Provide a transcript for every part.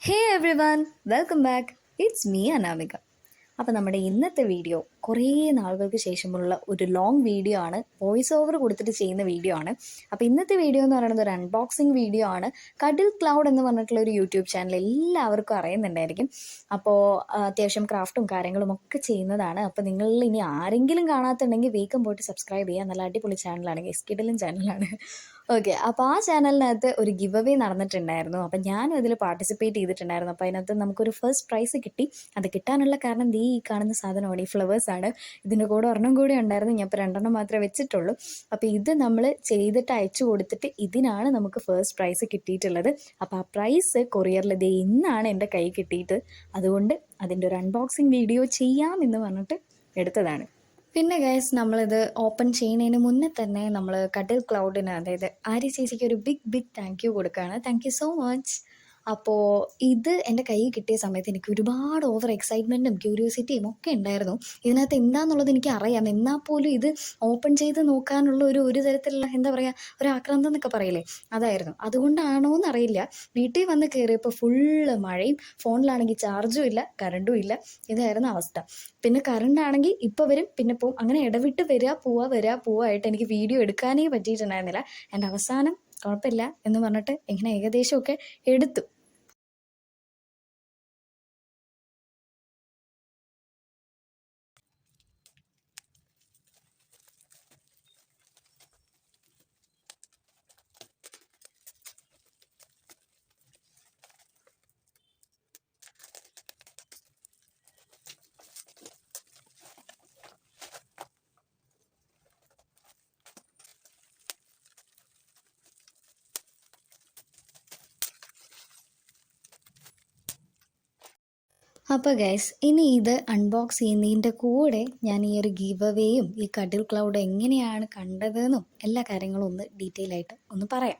Hey every one, welcome back. It's me Anamika. അപ്പോൾ നമ്മുടെ ഇന്നത്തെ വീഡിയോ കുറേ നാളുകൾക്ക് ശേഷമുള്ള ഒരു ലോങ് വീഡിയോ ആണ്. വോയിസ് ഓവർ കൊടുത്തിട്ട് ചെയ്യുന്ന വീഡിയോ ആണ്. അപ്പോൾ ഇന്നത്തെ വീഡിയോ എന്ന് പറയുന്നത് ഒരു അൺബോക്സിങ് വീഡിയോ ആണ്. കഡിൽ ക്ലൗഡ് എന്ന് പറഞ്ഞിട്ടുള്ള ഒരു യൂട്യൂബ് ചാനൽ എല്ലാവർക്കും അറിയുന്നുണ്ടായിരിക്കും. അപ്പോൾ അത്യാവശ്യം ക്രാഫ്റ്റും കാര്യങ്ങളും ഒക്കെ ചെയ്യുന്നതാണ്. അപ്പോൾ നിങ്ങൾ ഇനി ആരെങ്കിലും കാണാത്തുണ്ടെങ്കിൽ വേഗം പോയിട്ട് സബ്സ്ക്രൈബ് ചെയ്യുക. നല്ല അടിപൊളി ചാനലാണ്, എസ്കിഡലും ചാനലാണ്. ഓക്കെ, അപ്പോൾ ആ ചാനലിനകത്ത് ഒരു ഗിവ് അവേ നടന്നിട്ടുണ്ടായിരുന്നു. അപ്പം ഞാനും അതിൽ പാർട്ടിസിപ്പേറ്റ് ചെയ്തിട്ടുണ്ടായിരുന്നു. അപ്പോൾ അതിനകത്ത് നമുക്കൊരു ഫസ്റ്റ് പ്രൈസ് കിട്ടി. അത് കിട്ടാനുള്ള കാരണം ഈ കാണുന്ന സാധനമാണ്, ഈ ഫ്ലവേഴ്സാണ്. ഇതിൻ്റെ കൂടെ ഒരെണ്ണം കൂടി ഉണ്ടായിരുന്നു, ഞാൻ ഇപ്പോൾ രണ്ടെണ്ണം മാത്രമേ വെച്ചിട്ടുള്ളൂ. അപ്പോൾ ഇത് നമ്മൾ ചെയ്തിട്ട് അയച്ചു കൊടുത്തിട്ട് ഇതിനാണ് നമുക്ക് ഫസ്റ്റ് പ്രൈസ് കിട്ടിയിട്ടുള്ളത്. അപ്പോൾ ആ പ്രൈസ് കൊറിയറിൽ ഇന്നാണ് എൻ്റെ കൈ കിട്ടിയിട്ട്, അതുകൊണ്ട് അതിൻ്റെ ഒരു അൺബോക്സിങ് വീഡിയോ ചെയ്യാമെന്ന് പറഞ്ഞിട്ട് എടുത്തതാണ്. പിന്നെ ഗൈസ്, നമ്മളിത് ഓപ്പൺ ചെയ്യുന്നതിന് മുന്നേ തന്നെ നമ്മൾ കഡിൽ ക്ലൗഡിന്, അതായത് ആര്യ ചേച്ചിക്ക് ഒരു ബിഗ് താങ്ക് യു കൊടുക്കുകയാണ്. Thank you so much. അപ്പോൾ ഇത് എൻ്റെ കയ്യിൽ കിട്ടിയ സമയത്ത് എനിക്ക് ഒരുപാട് ഓവർ എക്സൈറ്റ്മെൻറ്റും ക്യൂരിയോസിറ്റിയും ഒക്കെ ഉണ്ടായിരുന്നു. ഇതിനകത്ത് എന്താണെന്നുള്ളത് എനിക്ക് അറിയാം, എന്നാൽ പോലും ഇത് ഓപ്പൺ ചെയ്ത് നോക്കാനുള്ള ഒരു തരത്തിലുള്ള എന്താ പറയുക, ഒരു ആക്രാന്തം എന്നൊക്കെ പറയില്ലേ, അതായിരുന്നു. അതുകൊണ്ടാണോ എന്നറിയില്ല, വീട്ടിൽ വന്ന് കയറിയപ്പോൾ ഫുള്ള് മഴയും, ഫോണിലാണെങ്കിൽ ചാർജും ഇല്ല, കറണ്ടും ഇല്ല, ഇതായിരുന്നു അവസ്ഥ. പിന്നെ കറണ്ടാണെങ്കിൽ ഇപ്പോൾ വരും പിന്നെ പോവും, അങ്ങനെ ഇടവിട്ട് വരിക പോവുക ആയിട്ട് എനിക്ക് വീഡിയോ എടുക്കാനേ പറ്റിയിട്ടുണ്ടായിരുന്നില്ല. എൻ്റെ അവസാനം കുഴപ്പമില്ല എന്ന് പറഞ്ഞിട്ട് ഇങ്ങനെ ഏകദേശമൊക്കെ എടുത്തു. അപ്പോൾ ഗൈസ്, ഇനി ഇത് അൺബോക്സ് ചെയ്യുന്നതിൻ്റെ കൂടെ ഞാൻ ഈ ഒരു ഗീവ് അവേയും ഈ കഡിൽ ക്ലൗഡ് എങ്ങനെയാണ് കണ്ടതെന്നും എല്ലാ കാര്യങ്ങളും ഒന്ന് ഡീറ്റെയിൽ ആയിട്ട് ഒന്ന് പറയാം.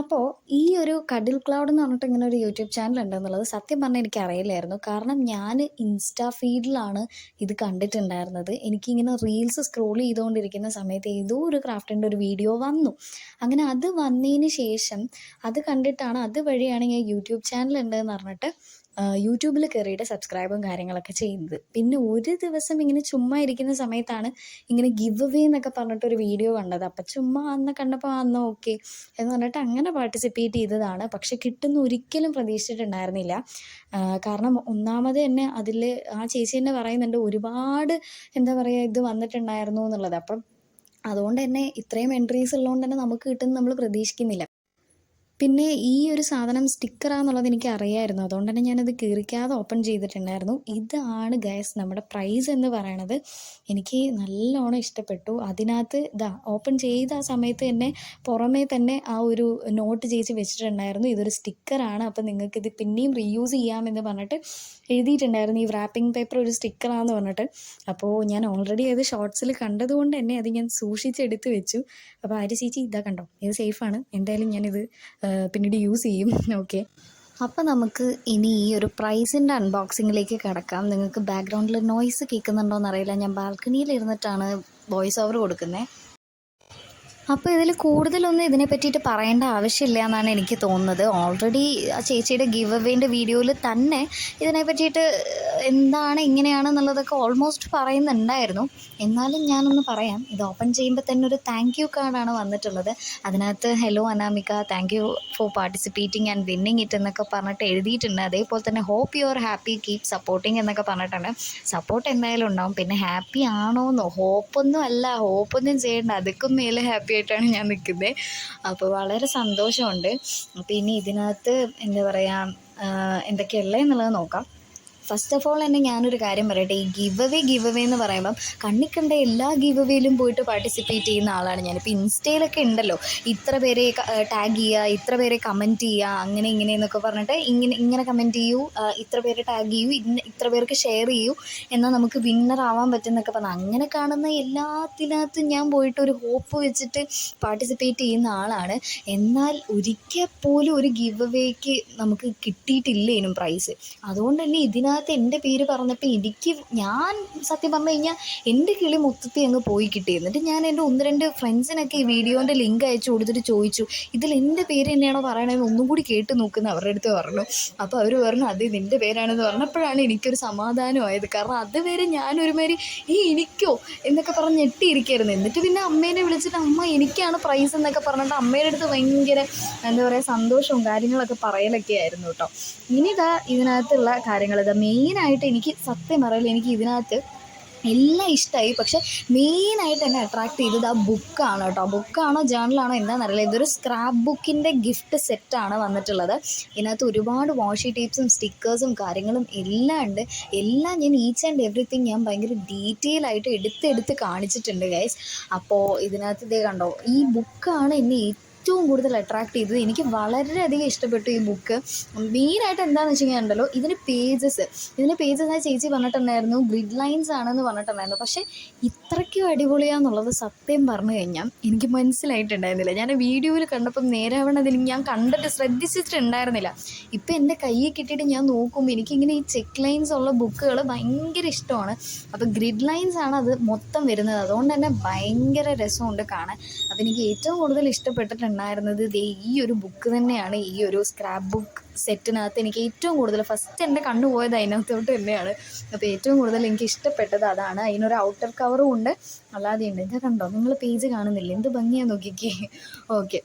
അപ്പോൾ ഈ ഒരു കഡിൽ ക്ലൗഡ് എന്ന് പറഞ്ഞിട്ട് ഇങ്ങനെ ഒരു യൂട്യൂബ് ചാനൽ ഉണ്ടെന്നുള്ളത് സത്യം പറഞ്ഞാൽ എനിക്ക് അറിയില്ലായിരുന്നു. കാരണം ഞാൻ ഇൻസ്റ്റാ ഫീഡിലാണ് ഇത് കണ്ടിട്ടുണ്ടായിരുന്നത്. എനിക്കിങ്ങനെ റീൽസ് സ്ക്രോൾ ചെയ്തുകൊണ്ടിരിക്കുന്ന സമയത്ത് ഏതോ ഒരു ക്രാഫ്റ്റിൻ്റെ ഒരു വീഡിയോ വന്നു. അങ്ങനെ അത് വന്നതിന് ശേഷം അത് കണ്ടിട്ടാണ്, അതുവഴിയാണ് ഞാൻ യൂട്യൂബ് ചാനൽ ഉണ്ടെന്ന് പറഞ്ഞിട്ട് യൂട്യൂബിൽ കയറിയിട്ട് സബ്സ്ക്രൈബും കാര്യങ്ങളൊക്കെ ചെയ്യുന്നത്. പിന്നെ ഒരു ദിവസം ഇങ്ങനെ ചുമ്മാ ഇരിക്കുന്ന സമയത്താണ് ഇങ്ങനെ ഗിവ് അവേ എന്നൊക്കെ പറഞ്ഞിട്ടൊരു വീഡിയോ കണ്ടത്. അപ്പം ചുമ്മാ അന്ന് കണ്ടപ്പോൾ അന്ന് ഓക്കെ എന്ന് പറഞ്ഞിട്ട് അങ്ങനെ പാർട്ടിസിപ്പേറ്റ് ചെയ്തതാണ്. പക്ഷെ കിട്ടുന്ന ഒരിക്കലും പ്രതീക്ഷിച്ചിട്ടുണ്ടായിരുന്നില്ല. കാരണം ഒന്നാമത് തന്നെ അതിൽ ആ ചേച്ചി തന്നെ പറയുന്നുണ്ട് ഒരുപാട് എന്താ പറയുക ഇത് വന്നിട്ടുണ്ടായിരുന്നു എന്നുള്ളത്. അപ്പം അതുകൊണ്ട് തന്നെ ഇത്രയും എൻട്രീസ് ഉള്ളതുകൊണ്ട് തന്നെ നമുക്ക് കിട്ടുന്നത് നമ്മൾ പ്രതീക്ഷിക്കുന്നില്ല. പിന്നെ ഈ ഒരു സാധനം സ്റ്റിക്കറാണെന്നുള്ളത് എനിക്ക് അറിയാമായിരുന്നു. അതുകൊണ്ട് തന്നെ ഞാനത് കീറിക്കാതെ ഓപ്പൺ ചെയ്തിട്ടുണ്ടായിരുന്നു. ഇതാണ് ഗൈസ് നമ്മുടെ പ്രൈസ് എന്ന് പറയണത്. എനിക്ക് നല്ലോണം ഇഷ്ടപ്പെട്ടു. അതിനകത്ത് ഓപ്പൺ ചെയ്ത ആ സമയത്ത് തന്നെ പുറമേ തന്നെ ആ ഒരു നോട്ട് ചേച്ചി വെച്ചിട്ടുണ്ടായിരുന്നു, ഇതൊരു സ്റ്റിക്കറാണ്, അപ്പോൾ നിങ്ങൾക്കിത് പിന്നെയും റീയൂസ് ചെയ്യാമെന്ന് പറഞ്ഞിട്ട് എഴുതിയിട്ടുണ്ടായിരുന്നു. ഈ റാപ്പിംഗ് പേപ്പർ ഒരു സ്റ്റിക്കറാണെന്ന് പറഞ്ഞിട്ട്. അപ്പോൾ ഞാൻ ഓൾറെഡി അത് ഷോർട്സിൽ കണ്ടതുകൊണ്ട് തന്നെ അത് ഞാൻ സൂക്ഷിച്ചെടുത്ത് വെച്ചു. അപ്പോൾ ആര്യ ചേച്ചി ഇതാ കണ്ടോ, ഇത് സേഫാണ്, എന്തായാലും ഞാനിത് പിന്നീട് യൂസ് ചെയ്യും. ഓക്കെ, അപ്പം നമുക്ക് ഇനി ഈ ഒരു പ്രൈസിൻ്റെ അൺബോക്സിങ്ങിലേക്ക് കിടക്കാം. നിങ്ങൾക്ക് ബാക്ക്ഗ്രൗണ്ടിൽ നോയ്സ് കേൾക്കുന്നുണ്ടോ എന്നറിയില്ല, ഞാൻ ബാൽക്കണിയിൽ ഇരുന്നിട്ടാണ് വോയിസ് ഓവർ കൊടുക്കുന്നത്. അപ്പോൾ ഇതിൽ കൂടുതലൊന്നും ഇതിനെ പറ്റിയിട്ട് പറയേണ്ട ആവശ്യമില്ല എന്നാണ് എനിക്ക് തോന്നുന്നത്. ഓൾറെഡി ആ ചേച്ചിയുടെ ഗിവ് അവേൻ്റെ വീഡിയോയിൽ തന്നെ ഇതിനെ പറ്റിയിട്ട് എന്താണ് ഇങ്ങനെയാണെന്നുള്ളതൊക്കെ ഓൾമോസ്റ്റ് പറയുന്നുണ്ടായിരുന്നു. എന്നാലും ഞാനൊന്ന് പറയാം. ഇത് ഓപ്പൺ ചെയ്യുമ്പോൾ തന്നെ ഒരു താങ്ക് യു കാർഡാണ് വന്നിട്ടുള്ളത്. അതിനകത്ത് hello Anamika, thank you for participating and winning it എന്നൊക്കെ പറഞ്ഞിട്ട് എഴുതിയിട്ടുണ്ട്. അതേപോലെ തന്നെ hope you are happy, keep supporting എന്നൊക്കെ പറഞ്ഞിട്ടുണ്ട്. സപ്പോർട്ട് എന്തായാലും ഉണ്ടാവും. പിന്നെ ഹാപ്പി ആണോന്നോ, ഹോപ്പൊന്നും അല്ല, ഹോപ്പൊന്നും ചെയ്യേണ്ട, അതൊക്കെ മേലെ ഹാപ്പി ആയിട്ടാണ് ഞാൻ നിൽക്കുന്നത്. അപ്പോൾ വളരെ സന്തോഷമുണ്ട്. അപ്പോൾ ഇനി ഇതിനകത്ത് എന്താ പറയുക, എന്തൊക്കെയുള്ളത് എന്നുള്ളത് നോക്കാം. ഫസ്റ്റ് ഓഫ് ഓൾ തന്നെ ഞാനൊരു കാര്യം പറയട്ടെ, ഈ ഗിവ് അവേ എന്ന് പറയുമ്പം കണ്ണിക്കണ്ട എല്ലാ ഗിവ് അവേയിലും പോയിട്ട് പാർട്ടിസിപ്പേറ്റ് ചെയ്യുന്ന ആളാണ് ഞാൻ. ഇപ്പോൾ ഇൻസ്റ്റയിലൊക്കെ ഉണ്ടല്ലോ, ഇത്ര പേരെ ടാഗ് ചെയ്യുക, ഇത്ര പേരെ കമൻറ്റ് ചെയ്യുക, അങ്ങനെ ഇങ്ങനെയെന്നൊക്കെ പറഞ്ഞിട്ട് ഇങ്ങനെ കമൻറ്റ് ചെയ്യൂ, ഇത്ര പേരെ ടാഗ് ചെയ്യൂ, ഇത്ര പേർക്ക് ഷെയർ ചെയ്യൂ, എന്നാൽ നമുക്ക് വിന്നർ ആവാൻ പറ്റുമെന്നൊക്കെ പറഞ്ഞാൽ അങ്ങനെ കാണുന്ന എല്ലാത്തിനകത്തും ഞാൻ പോയിട്ട് ഒരു ഹോപ്പ് വെച്ചിട്ട് പാർട്ടിസിപ്പേറ്റ് ചെയ്യുന്ന ആളാണ്. എന്നാൽ ഒരിക്കൽ പോലും ഒരു ഗിവ് അവേക്ക് നമുക്ക് കിട്ടിയിട്ടില്ലേനും പ്രൈസ്. അതുകൊണ്ട് തന്നെ ഇതിനകത്ത് ഇതിനകത്ത് എൻ്റെ പേര് പറഞ്ഞപ്പോൾ ഞാൻ സത്യം പറഞ്ഞു കഴിഞ്ഞാൽ എൻ്റെ കിളി മൊത്തത്തിൽ അങ്ങ് പോയി കിട്ടി. എന്നിട്ട് ഞാൻ എൻ്റെ 1-2 ഫ്രണ്ട്സിനൊക്കെ ഈ വീഡിയോൻ്റെ ലിങ്ക് അയച്ചു കൊടുത്തിട്ട് ചോദിച്ചു, ഇതിൽ എൻ്റെ പേര് തന്നെയാണോ പറയണതെന്ന് ഒന്നും കൂടി കേട്ട് നോക്കുന്ന അവരുടെ അടുത്ത് പറഞ്ഞു. അപ്പോൾ അവർ പറഞ്ഞു അത് നിൻ്റെ പേരാണെന്ന് പറഞ്ഞപ്പോഴാണ് എനിക്കൊരു സമാധാനമായത്. കാരണം അതുവരെ ഞാനൊരുമാതിരി എനിക്കോ എന്നൊക്കെ പറഞ്ഞ് ഞെട്ടിയിരിക്കായിരുന്നു. എന്നിട്ട് പിന്നെ അമ്മേനെ വിളിച്ചിട്ട് അമ്മ എനിക്കാണ് പ്രൈസ് എന്നൊക്കെ പറഞ്ഞിട്ട് അമ്മയുടെ അടുത്ത് ഭയങ്കര എന്താ പറയുക സന്തോഷവും കാര്യങ്ങളൊക്കെ പറയലൊക്കെ ആയിരുന്നു കേട്ടോ. ഇതിനകത്തുള്ള കാര്യങ്ങൾ മെയിനായിട്ട് എനിക്ക് സത്യം പറയല് എനിക്ക് ഇതിനകത്ത് എല്ലാം ഇഷ്ടമായി. പക്ഷേ മെയിനായിട്ട് എന്നെ അട്രാക്ട് ചെയ്തത് ആ ബുക്കാണ് കേട്ടോ. ബുക്കാണോ ജേർണലാണോ എന്താണെന്നറിയില്ല. ഇതൊരു സ്ക്രാപ്പ് ബുക്കിൻ്റെ ഗിഫ്റ്റ് സെറ്റാണ് വന്നിട്ടുള്ളത്. ഇതിനകത്ത് ഒരുപാട് വാഷി ടേപ്സും സ്റ്റിക്കേഴ്സും കാര്യങ്ങളും എല്ലാം ഉണ്ട്. എല്ലാം ഞാൻ ഈച്ച് ആൻഡ് എവറിത്തിങ് ഞാൻ ഭയങ്കര ഡീറ്റെയിൽ ആയിട്ട് എടുത്ത് കാണിച്ചിട്ടുണ്ട് ഗൈസ്. അപ്പോൾ ഇതിനകത്ത് ഇതേ കണ്ടോ, ഈ ബുക്കാണ് എന്നെ ഏറ്റവും കൂടുതൽ അട്രാക്ട് ചെയ്തത്. എനിക്ക് വളരെയധികം ഇഷ്ടപ്പെട്ടു ഈ ബുക്ക്. മെയിനായിട്ട് എന്താണെന്ന് വെച്ച് കഴിഞ്ഞാൽ ഉണ്ടല്ലോ, ഇതിന് പേജസ് ആ ചേച്ചി പറഞ്ഞിട്ടുണ്ടായിരുന്നു ഗ്രിഡ് ലൈൻസ് ആണെന്ന് പറഞ്ഞിട്ടുണ്ടായിരുന്നു. പക്ഷേ ഇത്രയ്ക്കും അടിപൊളിയാന്നുള്ളത് സത്യം പറഞ്ഞു കഴിഞ്ഞാൽ എനിക്ക് മനസ്സിലായിട്ടുണ്ടായിരുന്നില്ല. ഞാൻ വീഡിയോയിൽ കണ്ടപ്പം നേരാവണതിന് ഞാൻ കണ്ടിട്ട് ശ്രദ്ധിച്ചിട്ടുണ്ടായിരുന്നില്ല. ഇപ്പം എൻ്റെ കയ്യിൽ കിട്ടിയിട്ട് ഞാൻ നോക്കുമ്പോൾ എനിക്കിങ്ങനെ ഈ ചെക്ക് ലൈൻസ് ഉള്ള ബുക്കുകൾ ഭയങ്കര ഇഷ്ടമാണ്. അപ്പോൾ ഗ്രിഡ് ലൈൻസ് ആണ് അത് മൊത്തം വരുന്നത്. അതുകൊണ്ട് തന്നെ ഭയങ്കര രസമുണ്ട് കാണാൻ. അപ്പോൾ എനിക്ക് ഏറ്റവും കൂടുതൽ ഇഷ്ടപ്പെട്ടിട്ടുണ്ടായിരുന്നത് ഈ ഒരു ബുക്ക് തന്നെയാണ്. ഈ ഒരു സ്ക്രാപ്പ് ബുക്ക് സെറ്റിനകത്ത് എനിക്ക് ഏറ്റവും കൂടുതൽ ഫസ്റ്റ് എൻ്റെ കണ്ണു പോയത് അതിനകത്തോട്ട് തന്നെയാണ്. അപ്പോൾ ഏറ്റവും കൂടുതൽ എനിക്ക് ഇഷ്ടപ്പെട്ടത് അതാണ്. അതിനൊരു ഔട്ടർ കവറും ഉണ്ട്, അല്ലാതെ ഉണ്ട്. ഇത് കണ്ടോ, നിങ്ങൾ പേജ് കാണുന്നില്ല, എന്ത് ഭംഗിയാന്ന് നോക്കിക്കേ. ഓക്കെ,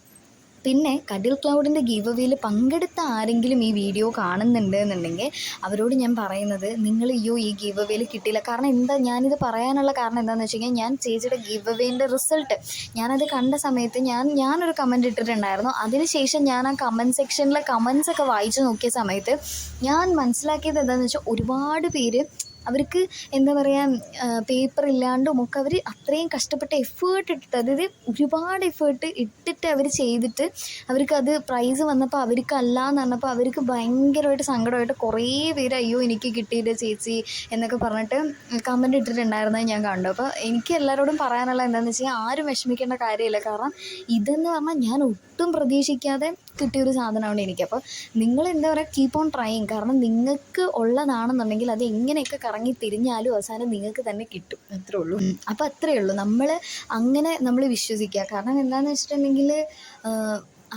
പിന്നെ കഡിൽ ക്ലൗഡിൻ്റെ ഗീവ് അവേയിൽ പങ്കെടുത്ത ആരെങ്കിലും ഈ വീഡിയോ കാണുന്നുണ്ട് എന്നുണ്ടെങ്കിൽ അവരോട് ഞാൻ പറയുന്നത്, നിങ്ങൾ ഈ ഗീവ് അവേയിൽ കിട്ടിയില്ല. കാരണം ഞാനിത് പറയാനുള്ള കാരണം എന്താണെന്ന് വെച്ച് കഴിഞ്ഞാൽ, ഞാൻ ചേച്ചിയുടെ ഗീവ് അവേൻ്റെ റിസൾട്ട് ഞാനത് കണ്ട സമയത്ത് ഞാനൊരു കമൻറ്റ് ഇട്ടിട്ടുണ്ടായിരുന്നു. അതിനുശേഷം ഞാൻ ആ കമൻറ്റ് സെക്ഷനിലെ കമൻസൊക്കെ വായിച്ച് നോക്കിയ സമയത്ത് ഞാൻ മനസ്സിലാക്കിയത് എന്താണെന്ന് വെച്ചാൽ, ഒരുപാട് പേര് അവർക്ക് എന്താ പറയുക പേപ്പർ ഇല്ലാണ്ടും ഒക്കെ അവർ അത്രയും കഷ്ടപ്പെട്ട് എഫേർട്ട് ഇട്ടിട്ട്, അതായത് ഒരുപാട് എഫേർട്ട് ഇട്ടിട്ട് അവർ ചെയ്തിട്ട് അവർക്കത് പ്രൈസ് വന്നപ്പോൾ അവർക്കല്ല എന്ന് പറഞ്ഞപ്പോൾ അവർക്ക് ഭയങ്കരമായിട്ട് സങ്കടമായിട്ട് കുറേ പേര് അയ്യോ എനിക്ക് കിട്ടിയില്ല ചേച്ചി എന്നൊക്കെ പറഞ്ഞിട്ട് കമൻറ്റ് ഇട്ടിട്ടുണ്ടായിരുന്നത് ഞാൻ കണ്ടു. അപ്പോൾ എനിക്ക് എല്ലാവരോടും പറയാനുള്ള എന്താണെന്ന് വെച്ചാൽ, ആരും വിഷമിക്കേണ്ട കാര്യമില്ല. കാരണം ഇതെന്ന് പറഞ്ഞാൽ ഞാൻ ഒട്ടും പ്രതീക്ഷിക്കാതെ കിട്ടിയൊരു സാധനമാണ് എനിക്ക്. അപ്പോൾ നിങ്ങൾ എന്താ പറയുക, കീപ്പ് ഓൺ ട്രൈയിങ്. കാരണം നിങ്ങൾക്ക് ഉള്ളതാണെന്നുണ്ടെങ്കിൽ അത് എങ്ങനെയൊക്കെ കറങ്ങി തിരിഞ്ഞാലും അവസാനം നിങ്ങൾക്ക് തന്നെ കിട്ടും. അത്രേ ഉള്ളൂ. അപ്പോൾ അത്രയേ ഉള്ളൂ. നമ്മൾ വിശ്വസിക്കുക. കാരണം എന്താണെന്ന് വെച്ചിട്ടുണ്ടെങ്കിൽ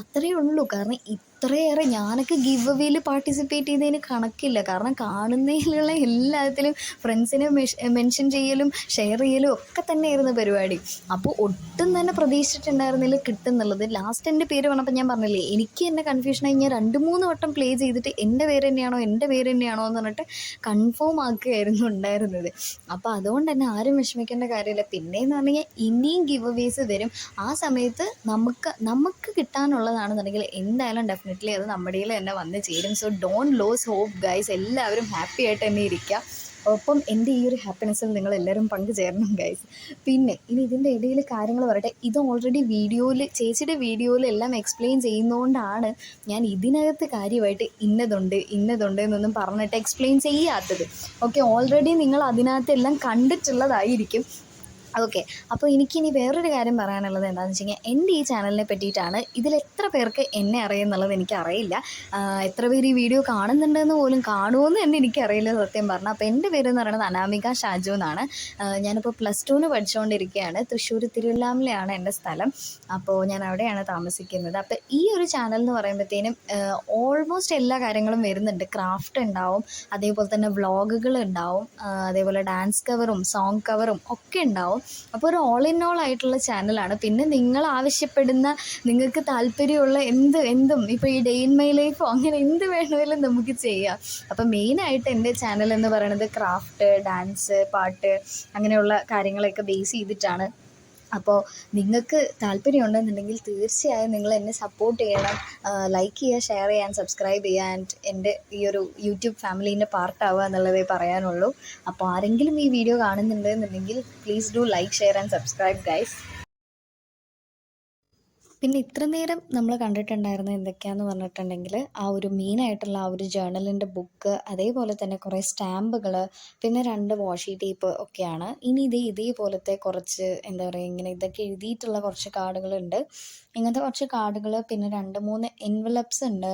അത്രയേ ഉള്ളൂ. കാരണം ഇത്രയേറെ ഞാനൊക്കെ ഗിവ് അവേയിൽ പാർട്ടിസിപ്പേറ്റ് ചെയ്തതിന് കണക്കില്ല. കാരണം കാണുന്നതിലുള്ള എല്ലാത്തിലും ഫ്രണ്ട്സിനെ മെൻഷൻ ചെയ്യലും ഷെയർ ചെയ്യലും ഒക്കെ തന്നെയായിരുന്നു പരിപാടി. അപ്പോൾ ഒട്ടും തന്നെ പ്രതീക്ഷിച്ചിട്ടുണ്ടായിരുന്നില്ല കിട്ടുന്നുള്ളത്. ലാസ്റ്റ് എൻ്റെ പേര് വന്നപ്പോൾ ഞാൻ പറഞ്ഞില്ലേ, എനിക്ക് തന്നെ കൺഫ്യൂഷനായി. ഞാൻ 2-3 വട്ടം പ്ലേ ചെയ്തിട്ട് എൻ്റെ പേര് തന്നെയാണോ എന്ന് പറഞ്ഞിട്ട് കൺഫേം ആക്കുകയായിരുന്നു ഉണ്ടായിരുന്നത്. അപ്പോൾ അതുകൊണ്ട് തന്നെ ആരും വിഷമിക്കേണ്ട കാര്യമില്ല. പിന്നെയെന്ന് പറഞ്ഞു കഴിഞ്ഞാൽ ഇനിയും ഗിവ് അവേസ് വരും. ആ സമയത്ത് നമുക്ക് കിട്ടാനുള്ളതാണെന്നുണ്ടെങ്കിൽ എന്തായാലും ഡെഫിനറ്റ്ലി അത് നമ്മുടെ തന്നെ വന്ന് ചേരും. So don't lose hope guys. എല്ലാവരും ഹാപ്പി ആയിട്ട് തന്നെ ഇരിക്കുക. ഒപ്പം എൻ്റെ ഈ ഒരു ഹാപ്പിനെസ്സിൽ നിങ്ങളെല്ലാവരും പങ്കുചേരണം ഗൈസ്. പിന്നെ ഇനി ഇതിൻ്റെ ഇടയിൽ കാര്യങ്ങൾ പറയട്ടെ. ഇത് ഓൾറെഡി ചേച്ചിയുടെ വീഡിയോയിൽ എല്ലാം എക്സ്പ്ലെയിൻ ചെയ്യുന്നതുകൊണ്ടാണ് ഞാൻ ഇതിനകത്ത് കാര്യമായിട്ട് ഇന്നതുണ്ട് എന്നൊന്നും പറഞ്ഞിട്ട് എക്സ്പ്ലെയിൻ ചെയ്യാത്തത്. ഓക്കെ, ഓൾറെഡി നിങ്ങൾ അതിനകത്ത് എല്ലാം കണ്ടിട്ടുള്ളതായിരിക്കും. ഓക്കെ, അപ്പോൾ എനിക്കിനി വേറൊരു കാര്യം പറയാനുള്ളത് എന്താണെന്ന് വെച്ച് കഴിഞ്ഞാൽ, എൻ്റെ ഈ ചാനലിനെ പറ്റിയിട്ടാണ്. ഇതിലെത്ര പേർക്ക് എന്നെ അറിയുമെന്നുള്ളത് എനിക്കറിയില്ല. എത്ര പേര് ഈ വീഡിയോ കാണുന്നുണ്ടെന്ന് പോലും കാണുമെന്ന് തന്നെ എനിക്കറിയില്ല സത്യം പറഞ്ഞാൽ. അപ്പോൾ എൻ്റെ പേരെന്ന് പറയുന്നത് അനാമിക ഷാജു എന്നാണ്. ഞാനിപ്പോൾ +2 പഠിച്ചുകൊണ്ടിരിക്കുകയാണ്. തൃശ്ശൂർ തിരുവല്ലാമലയാണ് എൻ്റെ സ്ഥലം. അപ്പോൾ ഞാൻ അവിടെയാണ് താമസിക്കുന്നത്. അപ്പോൾ ഈ ഒരു ചാനൽ എന്ന് പറയുമ്പോഴത്തേനും ഓൾമോസ്റ്റ് എല്ലാ കാര്യങ്ങളും വരുന്നുണ്ട്. ക്രാഫ്റ്റ് ഉണ്ടാവും, അതേപോലെ തന്നെ വ്ളോഗുകൾ ഉണ്ടാവും, അതേപോലെ ഡാൻസ് കവറും സോങ് കവറും ഒക്കെ ഉണ്ടാവും. അപ്പോൾ ഒരു ഓൾ ഇൻ ഓൾ ആയിട്ടുള്ള ചാനലാണ്. പിന്നെ നിങ്ങൾ ആവശ്യപ്പെടുന്ന, നിങ്ങൾക്ക് താല്പര്യമുള്ള എന്തും ഇപ്പോൾ ഈ ഡേ ഇൻ മൈ ലൈഫോ അങ്ങനെ എന്ത് വേണമെങ്കിലും നമുക്ക് ചെയ്യാം. അപ്പം മെയിനായിട്ട് എൻ്റെ ചാനൽ എന്ന് പറയുന്നത് ക്രാഫ്റ്റ്, ഡാൻസ്, പാട്ട് അങ്ങനെയുള്ള കാര്യങ്ങളൊക്കെ ബേസ് ചെയ്തിട്ടാണ്. അപ്പോൾ നിങ്ങൾക്ക് താല്പര്യമുണ്ടെന്നുണ്ടെങ്കിൽ തീർച്ചയായും നിങ്ങൾ എന്നെ സപ്പോർട്ട് ചെയ്യണം. ലൈക്ക് ചെയ്യുക, ഷെയർ ചെയ്യാൻ, സബ്സ്ക്രൈബ് ചെയ്യുക, ആൻഡ് എൻ്റെ ഈ ഒരു യൂട്യൂബ് ഫാമിലീൻ്റെ പാർട്ടാവുക എന്നുള്ളതേ പറയാനുള്ളൂ. അപ്പോൾ ആരെങ്കിലും ഈ വീഡിയോ കാണുന്നുണ്ടെന്നുണ്ടെങ്കിൽ please do like, share and subscribe guys. പിന്നെ ഇത്ര നേരം നമ്മൾ കണ്ടിട്ടുണ്ടായിരുന്നത് എന്തൊക്കെയാണെന്ന് പറഞ്ഞിട്ടുണ്ടെങ്കിൽ ആ ഒരു മെയിനായിട്ടുള്ള ആ ഒരു ജേർണലിൻ്റെ ബുക്ക്, അതേപോലെ തന്നെ കുറേ സ്റ്റാമ്പുകൾ, പിന്നെ 2 വാഷി ടേപ്പ് ഒക്കെയാണ്. ഇനി ഇതേപോലത്തെ കുറച്ച് എന്താ പറയുക, ഇങ്ങനെ ഇതൊക്കെ എഴുതിയിട്ടുള്ള കുറച്ച് കാർഡുകളുണ്ട്. ഇങ്ങനത്തെ കുറച്ച് കാർഡുകൾ, പിന്നെ 2, 3 എൻവലപ്സ് ഉണ്ട്.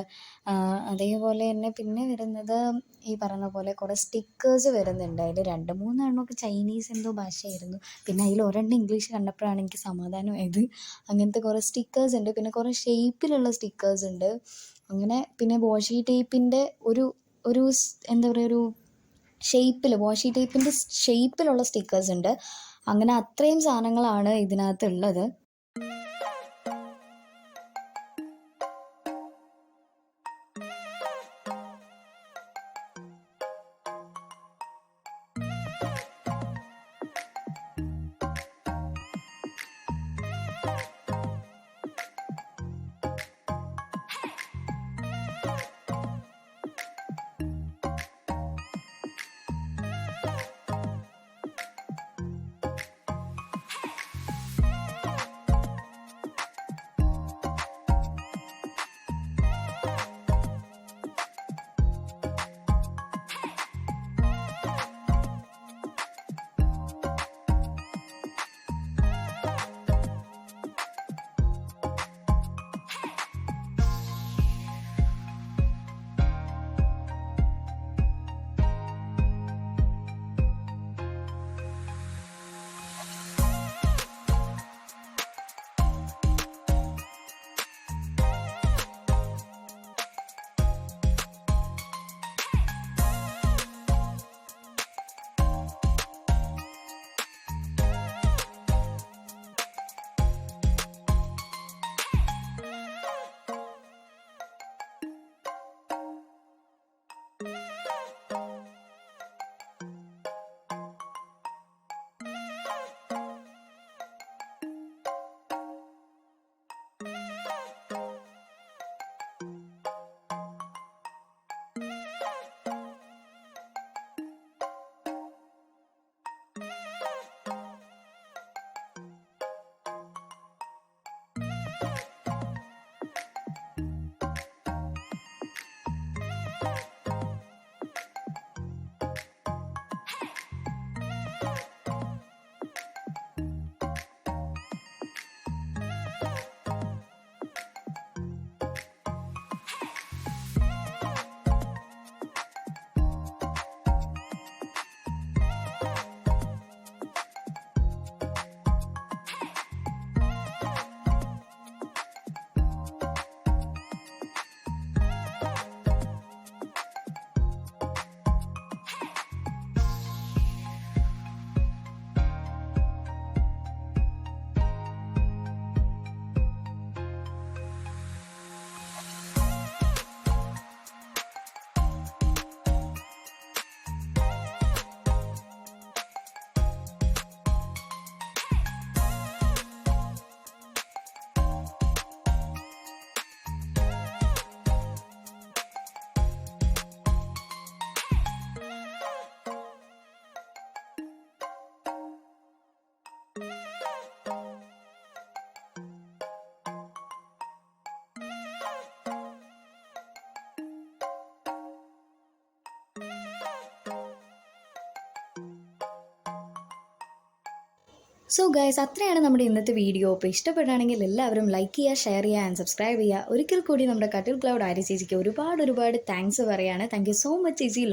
അതേപോലെ തന്നെ പിന്നെ വരുന്നത് ഈ പറഞ്ഞ പോലെ കുറേ സ്റ്റിക്കേഴ്സ് വരുന്നുണ്ട്. അതിൽ 2, 3 എണ്ണമൊക്കെ ചൈനീസ് എന്തോ ഭാഷയായിരുന്നു. പിന്നെ അതിൽ ഒരെണ്ണം ഇംഗ്ലീഷ് കണ്ടപ്പോഴാണ് എനിക്ക് സമാധാനമായത്. അങ്ങനത്തെ കുറേ സ്റ്റിക്കേഴ്സ് ഉണ്ട്. പിന്നെ കുറേ ഷേപ്പിലുള്ള സ്റ്റിക്കേഴ്സ് ഉണ്ട്. അങ്ങനെ പിന്നെ വാഷി ടേപ്പിൻ്റെ ഒരു ഒരു എന്താ പറയുക, ഒരു വാഷി ടേപ്പിൻ്റെ ഷേപ്പിലുള്ള സ്റ്റിക്കേഴ്സ് ഉണ്ട്. അങ്ങനെ അത്രയും സാധനങ്ങളാണ് ഇതിനകത്തുള്ളത്. സോ ഗൈസ്, അത്രയാണ് നമ്മുടെ ഇന്നത്തെ വീഡിയോ. അപ്പോൾ ഇഷ്ടപ്പെടുകയാണെങ്കിൽ എല്ലാവരും ലൈക്ക് ചെയ്യുക, ഷെയർ ചെയ്യുക ആൻഡ് സബ്സ്ക്രൈബ് ചെയ്യുക. ഒരിക്കൽ കൂടി നമ്മുടെ കട്ടിൽ ക്ലൗഡ് ആര്യ ചേച്ചിക്ക് ഒരുപാട് താങ്ക്സ് പറയുകയാണ്. താങ്ക് യു സോ മച്ച് ചേച്ചി.